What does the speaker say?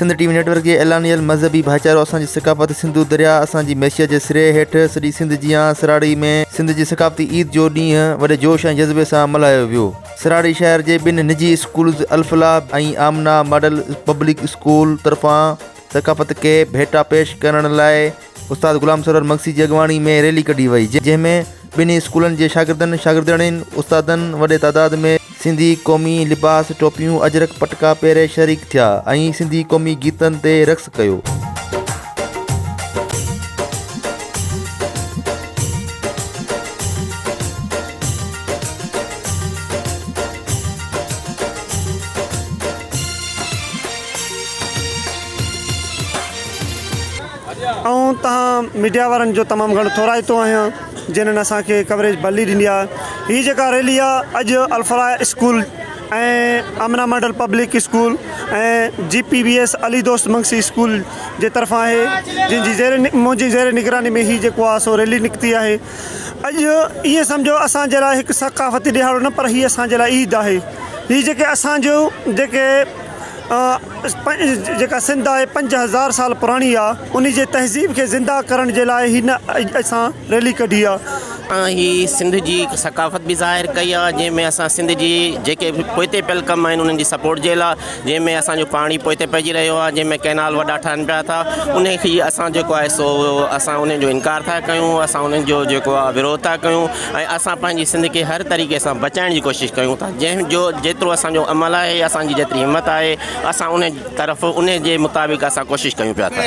Sindh TV network के एलानियल मज़हबी भाईचारो असांजी सकाफ़त सिंधु दरिया असांजी मैशियत जे सिरे हेठि सॼी सिंध जियां सराड़ी में सिंध जी सकाफ़ती ईद जो ॾींहुं वॾे जोश ऐं जज़्बे सां मल्हायो वियो। सराड़ी शहर जे ॿिनि निजी स्कूल्स अल-फलाह ऐं आमना मॉडल पब्लिक स्कूल तरफ़ां सकाफ़त खे भेटा पेश करण लाइ उस्ताद ग़ुलाम सरवर मक्सी जी अॻवानी में रैली कढी वई, जंहिंमें ॿिन्ही स्कूलनि जे शागिर्दनि शागिर्दियाणियुनि उस्तादनि वॾे तादाद में सिंधी क़ौमी लिबास टोपियूं अजरक पटका पहिरे शरीक थिया ऐं सिंधी क़ौमी गीतनि ते रक़्स कयो। ऐं तव्हां मीडिया वारनि जो तमामु घणो थोराइतो आहियां जिन्हनि असांखे कवरेज भली ॾिनी आहे। हीअ जेका रैली आहे अॼु अल-फलाह स्कूल ऐं आमना मॉडल पब्लिक स्कूल ऐं GPBS अली दोस्त मक्सी स्कूल जे तरफ़ां आहे, जंहिंजी मुंहिंजी ज़ेर निगरानी में हीअ जेको आहे सो रैली निकिती आहे। अॼु ईअं सम्झो असांजे लाइ हिकु सकाफ़ती ॾिहाड़ो न, पर हीअ असांजे लाइ ईद आहे। हीअ जेके असांजो जेका सिंध आहे 5000 साल पुराणी आहे, उन जे तहज़ीब खे ज़िंदा करण जे लाइ हिन असां रैली कढी आहे। ही सिंध जी सकाफ़त बि ज़ाहिर कई आहे, जंहिंमें असां सिंध जी जेके पोइते पियल कम आहिनि उन्हनि जी सपोर्ट जे लाइ, जंहिंमें असांजो पाणी पोइते पइजी रहियो आहे, जंहिंमें कैनाल वॾा ठहनि पिया था, उन खे असां जेको आहे सो असां उन जो इनकार था कयूं, असां उन्हनि जो जेको आहे विरोध था कयूं ऐं असां पंहिंजी सिंध खे हर तरीक़े सां बचाइण जी कोशिशि कयूं था। जंहिंजो जेतिरो असांजो अमल आहे, असांजी जेतिरी हिमत आहे, असां उन तरफ़ उन जे मुताबिक़ असां कोशिशि कयूं पिया था।